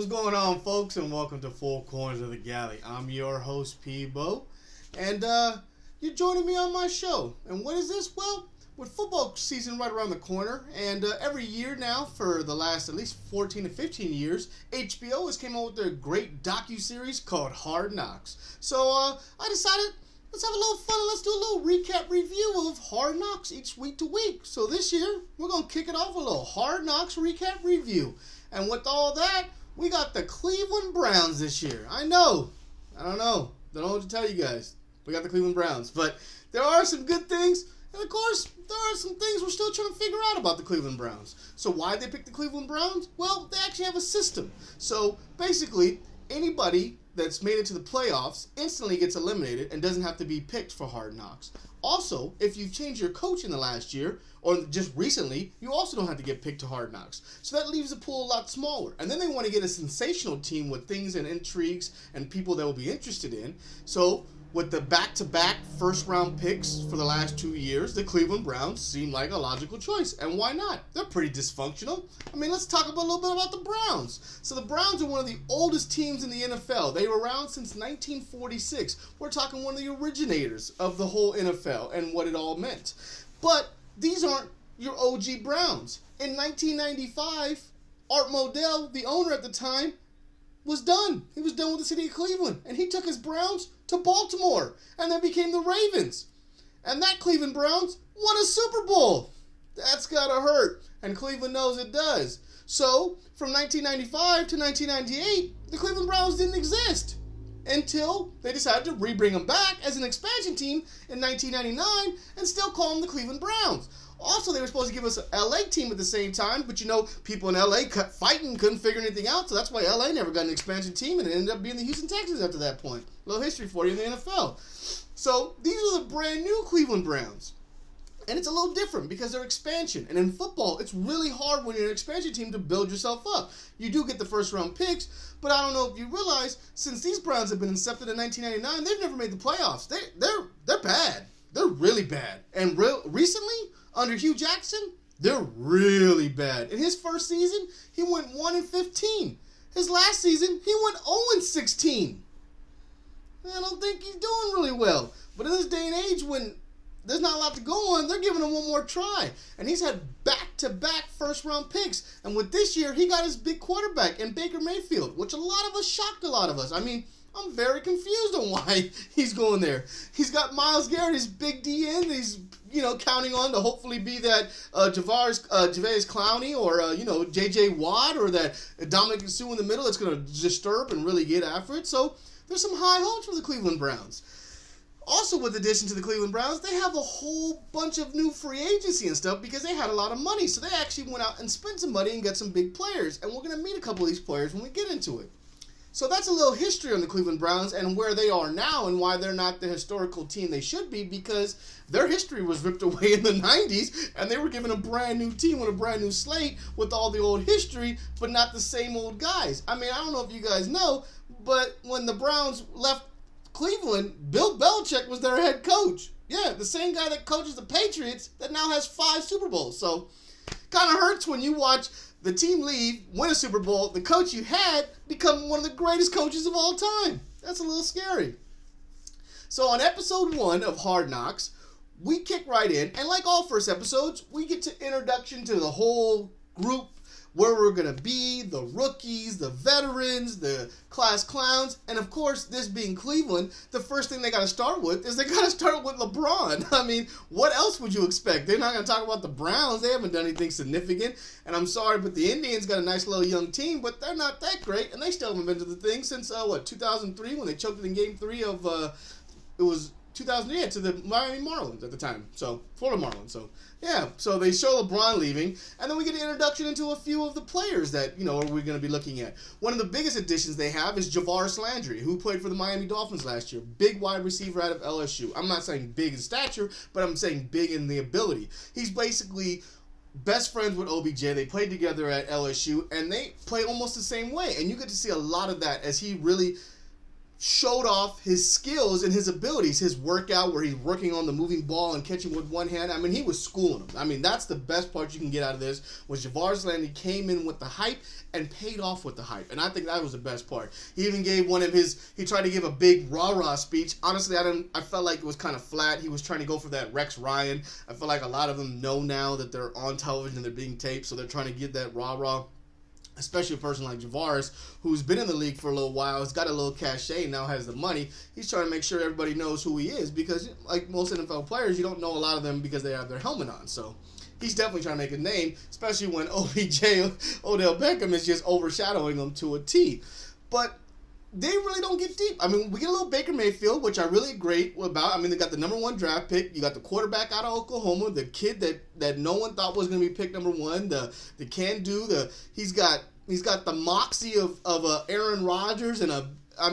going on, folks, and welcome to Four Corners of the Galley. I'm your host, PBO, and you're joining me on my show. And what is this? Well, with football season right around the corner, and every year now for the last at least 14 to 15 years, HBO has came out with their great docu-series called Hardknocks. So I decided, let's have a little fun and let's do a little recap review of Hardknocks each week to week. So this year, we're going to kick it off with a little Hardknocks recap review. And with all that, we got the Cleveland Browns this year. I don't know what to tell you guys. We got the Cleveland Browns. But there are some good things. And of course, there are some things we're still trying to figure out about the Cleveland Browns. So why did they pick the Cleveland Browns? Well, they actually have a system. So basically, anybody that's made it to the playoffs instantly gets eliminated and doesn't have to be picked for Hard Knocks. Also, if you've changed your coach in the last year, or just recently, you also don't have to get picked to Hard Knocks. So that leaves the pool a lot smaller. And then they want to get a sensational team with things and intrigues and people that will be interested in. So with the back-to-back first-round picks for the last 2 years, the Cleveland Browns seem like a logical choice. And why not? They're pretty dysfunctional. I mean, let's talk a little bit about the Browns. So the Browns are one of the oldest teams in the NFL. They were around since 1946. We're talking one of the originators of the whole NFL and what it all meant. But these aren't your OG Browns. In 1995, Art Modell, the owner at the time, was done. He was done with the city of Cleveland. And he took his Browns to Baltimore. And then became the Ravens. And that Cleveland Browns won a Super Bowl. That's gotta hurt. And Cleveland knows it does. So, from 1995 to 1998, the Cleveland Browns didn't exist. Until they decided to rebring them back as an expansion team in 1999 and still call them the Cleveland Browns. Also, they were supposed to give us an LA team at the same time, but people in LA kept fighting, couldn't figure anything out, so that's why LA never got an expansion team, and it ended up being the Houston Texans after that point. A little history for you in the NFL. So, these are the brand new Cleveland Browns. And it's a little different because they're expansion. And in football, it's really hard when you're an expansion team to build yourself up. You do get the first round picks, but I don't know if you realize, since these Browns have been incepted in 1999, they've never made the playoffs. They're bad. They're really bad. And recently, under Hugh Jackson, they're really bad. In his first season, he went 1-15. His last season, he went 0-16. I don't think he's doing really well. But in this day and age, when there's not a lot to go on, they're giving him one more try. And he's had back-to-back first-round picks. And with this year, he got his big quarterback in Baker Mayfield, which shocked a lot of us. I mean, I'm very confused on why he's going there. He's got Myles Garrett, his big D end, he's counting on to hopefully be that Javier Clowney or, J.J. Watt or that Dominic Sue in the middle that's going to disturb and really get after it. So there's some high hopes for the Cleveland Browns. Also, with addition to the Cleveland Browns, they have a whole bunch of new free agency and stuff because they had a lot of money. So they actually went out and spent some money and got some big players. And we're going to meet a couple of these players when we get into it. So that's a little history on the Cleveland Browns and where they are now and why they're not the historical team they should be, because their history was ripped away in the 90s and they were given a brand new team with a brand new slate with all the old history, but not the same old guys. I mean, I don't know if you guys know, but when the Browns left Cleveland, Bill Belichick was their head coach. Yeah, the same guy that coaches the Patriots that now has 5 Super Bowls. So, kind of hurts when you watch the team leave, win a Super Bowl, the coach you had become one of the greatest coaches of all time. That's a little scary. So on episode 1 of Hard Knocks, we kick right in, and like all first episodes, we get to introduction to the whole group, where we're going to be, the rookies, the veterans, the class clowns, and of course, this being Cleveland, the first thing they got to start with is they got to start with LeBron. I mean, what else would you expect? They're not going to talk about the Browns. They haven't done anything significant, and I'm sorry, but the Indians got a nice little young team, but they're not that great, and they still haven't been to the thing since, 2003, when they choked it in Game 3 of, it was 2008 to the Miami Marlins at the time. So, Florida Marlins. So, yeah. So, they show LeBron leaving. And then we get an introduction into a few of the players that, we're going to be looking at. One of the biggest additions they have is Javaris Landry, who played for the Miami Dolphins last year. Big wide receiver out of LSU. I'm not saying big in stature, but I'm saying big in the ability. He's basically best friends with OBJ. They played together at LSU, and they play almost the same way. And you get to see a lot of that as he really showed off his skills and his abilities, his workout where he's working on the moving ball and catching with one hand. I mean, he was schooling him. I mean, that's the best part you can get out of this, was Javarius Landry came in with the hype and paid off with the hype. And I think that was the best part. He even gave he tried to give a big rah-rah speech. Honestly, I felt like it was kind of flat. He was trying to go for that Rex Ryan. I feel like a lot of them know now that they're on television and they're being taped, so they're trying to give that rah-rah. Especially a person like Javarius, who's been in the league for a little while, has got a little cachet, now has the money. He's trying to make sure everybody knows who he is, because like most NFL players, you don't know a lot of them because they have their helmet on. So he's definitely trying to make a name, especially when OBJ, Odell Beckham, is just overshadowing him to a T. But they really don't get deep. I mean, we get a little Baker Mayfield, which I really agree about. I mean, they got the number 1 draft pick. You got the quarterback out of Oklahoma, the kid that no one thought was going to be picked number 1, the can-do. He's got the moxie of Aaron Rodgers, and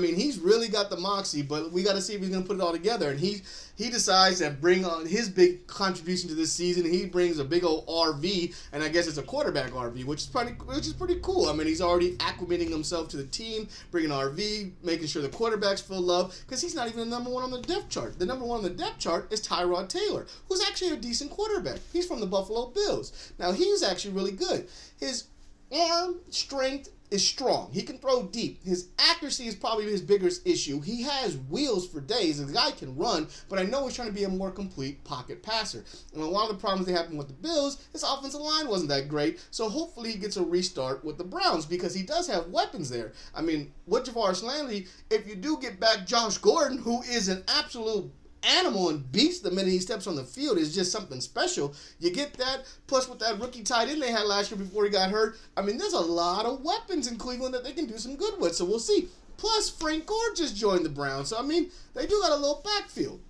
he's really got the moxie, but we got to see if he's going to put it all together. And he decides to bring on his big contribution to this season. He brings a big old RV, and I guess it's a quarterback RV, which is pretty cool. I mean, he's already acclimating himself to the team, bringing an RV, making sure the quarterbacks feel love, because he's not even the number 1 on the depth chart. The number 1 on the depth chart is Tyrod Taylor, who's actually a decent quarterback. He's from the Buffalo Bills. Now, he's actually really good. His arm strength is strong. He can throw deep. His accuracy is probably his biggest issue. He has wheels for days. The guy can run, but I know he's trying to be a more complete pocket passer. And a lot of the problems that happened with the Bills, his offensive line wasn't that great, so hopefully he gets a restart with the Browns, because he does have weapons there. I mean, with Javarius Landry, if you do get back Josh Gordon, who is an absolute animal and beast the minute he steps on the field, is just something special. You get that, plus with that rookie tight end they had last year before he got hurt. I mean, there's a lot of weapons in Cleveland that they can do some good with, so we'll see. Plus, Frank Gore just joined the Browns, so I mean, they do got a little backfield.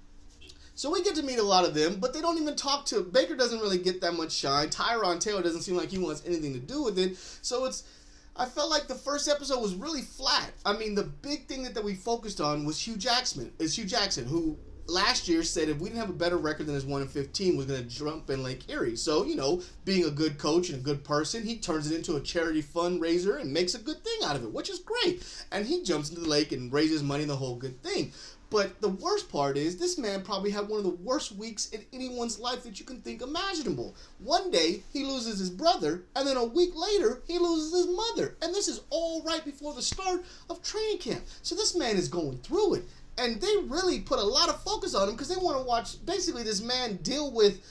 So we get to meet a lot of them, but they don't even talk to... Baker doesn't really get that much shine. Tyrod Taylor doesn't seem like he wants anything to do with it, so I felt like the first episode was really flat. I mean, the big thing that we focused on was Hugh Jackson, who last year said if we didn't have a better record than his 1-15, was going to jump in Lake Erie. So, being a good coach and a good person, he turns it into a charity fundraiser and makes a good thing out of it, which is great. And he jumps into the lake and raises money, the whole good thing. But the worst part is, this man probably had one of the worst weeks in anyone's life that you can think imaginable. One day, he loses his brother, and then a week later, he loses his mother. And this is all right before the start of training camp. So this man is going through it. And they really put a lot of focus on him because they want to watch basically this man deal with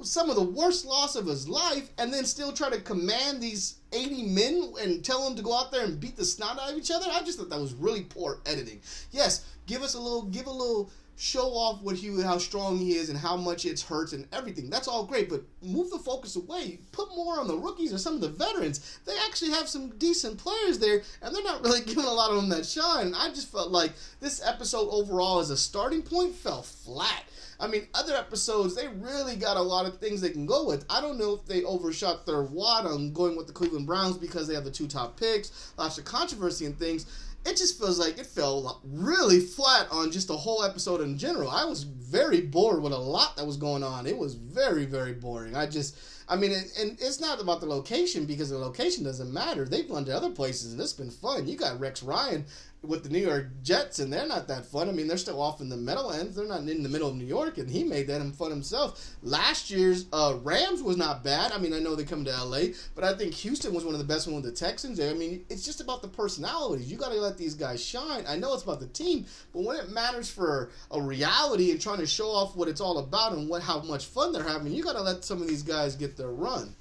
some of the worst loss of his life, and then still try to command these 80 men and tell them to go out there and beat the snot out of each other. I just thought that was really poor editing. Yes, give a little show off how strong he is and how much it hurts and everything. That's all great, but move the focus away. Put more on the rookies or some of the veterans. They actually have some decent players there, and they're not really giving a lot of them that shine. I just felt like this episode overall as a starting point fell flat. I mean, other episodes, they really got a lot of things they can go with. I don't know if they overshot their wad on going with the Cleveland Browns because they have the 2 top picks, lots of controversy and things. It just feels like it fell really flat on just the whole episode in general. I was very bored with a lot that was going on. It was very, very boring. And it's not about the location, because the location doesn't matter. They've gone to other places, and it's been fun. You got Rex Ryan with the New York Jets, and they're not that fun. I mean, they're still off in the Meadowlands. They're not in the middle of New York, and he made that fun himself. Last year's Rams was not bad. I mean, I know they come to L.A., but I think Houston was one of the best ones with the Texans. I mean, it's just about the personalities. You got to let these guys shine. I know it's about the team, but when it matters for a reality and trying to show off what it's all about and how much fun they're having, you got to let some of these guys get their run.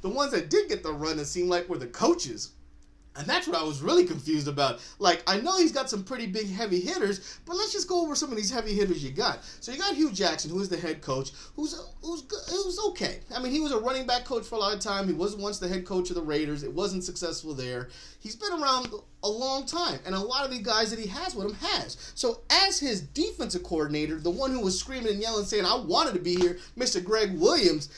The ones that did get the run, it seemed like, were the coaches. And that's what I was really confused about. Like, I know he's got some pretty big heavy hitters, but let's just go over some of these heavy hitters you got. So you got Hugh Jackson, who is the head coach, who's okay. I mean, he was a running back coach for a lot of time. He was once the head coach of the Raiders. It wasn't successful there. He's been around a long time, and a lot of the guys that he has with him has. So as his defensive coordinator, the one who was screaming and yelling saying, I wanted to be here, Mr. Greg Williams,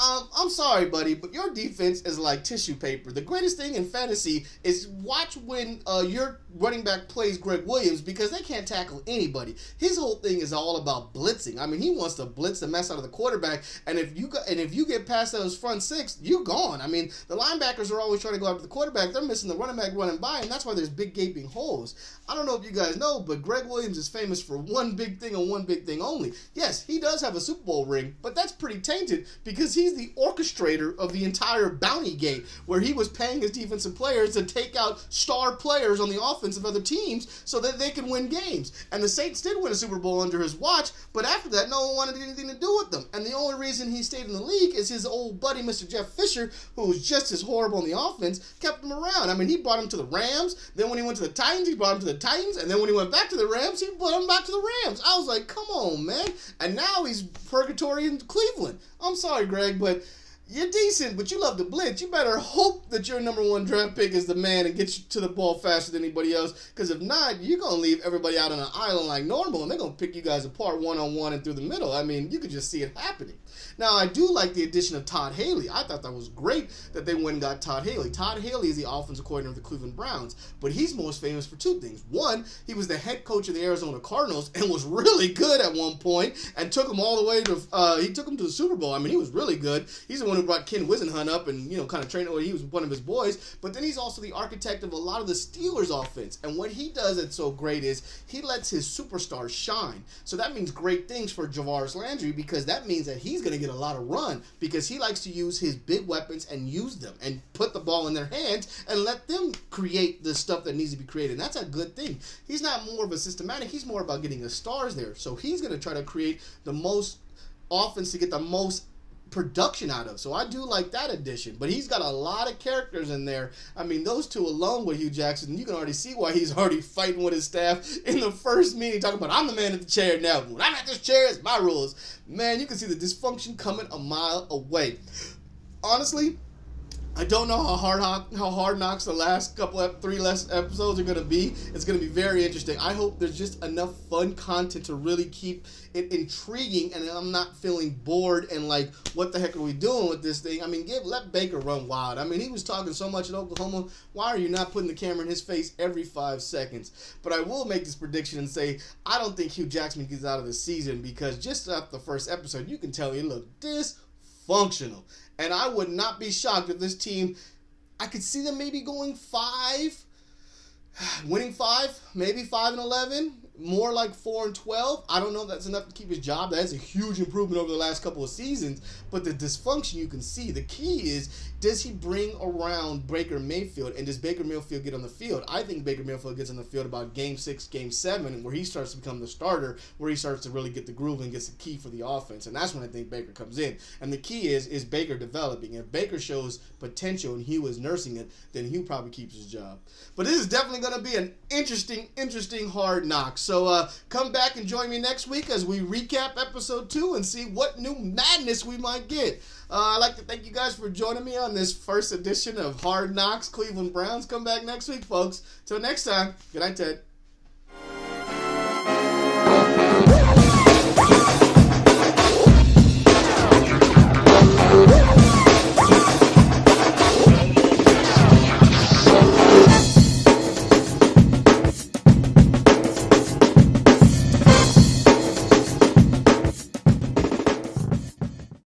I'm sorry, buddy, but your defense is like tissue paper. The greatest thing in fantasy is watch when your running back plays Greg Williams because they can't tackle anybody. His whole thing is all about blitzing. I mean, he wants to blitz the mess out of the quarterback, and if you get past those front six, you're gone. I mean, the linebackers are always trying to go after the quarterback. They're missing the running back running by, and that's why there's big gaping holes. I don't know if you guys know, but Greg Williams is famous for one big thing and one big thing only. Yes, he does have a Super Bowl ring, but that's pretty tainted because he's the orchestrator of the entire bounty gate where he was paying his defensive players to take out star players on the offense of other teams so that they can win games. And the Saints did win a Super Bowl under his watch, but after that, no one wanted anything to do with them. And the only reason he stayed in the league is his old buddy, Mr. Jeff Fisher, who was just as horrible on the offense, kept him around. I mean, he brought him to the Rams. Then when he went to the Titans, he brought him to the Titans. And then when he went back to the Rams, he brought him back to the Rams. I was like, come on, man. And now he's purgatory in Cleveland. I'm sorry, Greg, but you're decent, but you love to blitz. You better hope that your number one draft pick is the man and gets you to the ball faster than anybody else. Because if not, you're going to leave everybody out on an island like normal, and they're going to pick you guys apart one-on-one and through the middle. I mean, you could just see it happening. Now, I do like the addition of Todd Haley. I thought that was great that they went and got Todd Haley. Todd Haley is the offensive coordinator of the Cleveland Browns, but he's most famous for two things. One, he was the head coach of the Arizona Cardinals and was really good at one point and took them all the way to he took them to the Super Bowl. I mean, he was really good. He's the one who brought Ken Wisenhunt up and, kind of trained him. He was one of his boys, but then he's also the architect of a lot of the Steelers offense. And what he does that's so great is he lets his superstars shine. So that means great things for Jarvis Landry because that means that he's going to get a lot of run because he likes to use his big weapons and use them and put the ball in their hands and let them create the stuff that needs to be created. And that's a good thing. He's not more of a systematic. He's more about getting the stars there. So he's going to try to create the most offense to get the most production out of. So I do like that addition. But he's got a lot of characters in there. I mean, those two alone with Hugh Jackson, you can already see why he's already fighting with his staff in the first meeting, talking about, I'm the man at the chair now. When I'm at this chair, it's my rules. Man, you can see the dysfunction coming a mile away. Honestly, I don't know how Hard Knocks the last three less episodes are going to be. It's going to be very interesting. I hope there's just enough fun content to really keep it intriguing and I'm not feeling bored and like, what the heck are we doing with this thing? I mean, let Baker run wild. I mean, he was talking so much in Oklahoma. Why are you not putting the camera in his face every 5 seconds? But I will make this prediction and say, I don't think Hugh Jackson gets out of the season because just after the first episode, you can tell he looked dysfunctional. And I would not be shocked if this team, I could see them maybe going winning 5, maybe 5-11, more like 4-12. I don't know if that's enough to keep his job. That is a huge improvement over the last couple of seasons. But the dysfunction you can see. The key is, does he bring around Baker Mayfield? And does Baker Mayfield get on the field? I think Baker Mayfield gets on the field about Game 6, Game 7, where he starts to become the starter, where he starts to really get the groove and gets the key for the offense. And that's when I think Baker comes in. And the key is Baker developing? If Baker shows potential and Hugh is nursing it, then Hugh probably keeps his job. But this is definitely going to be an interesting Hard Knocks. So come back and join me next week as we recap episode 2 and see what new madness we might get. I'd like to thank you guys for joining me on this first edition of Hard Knocks Cleveland Browns. Come back next week, folks. Till next time, good night, Ted.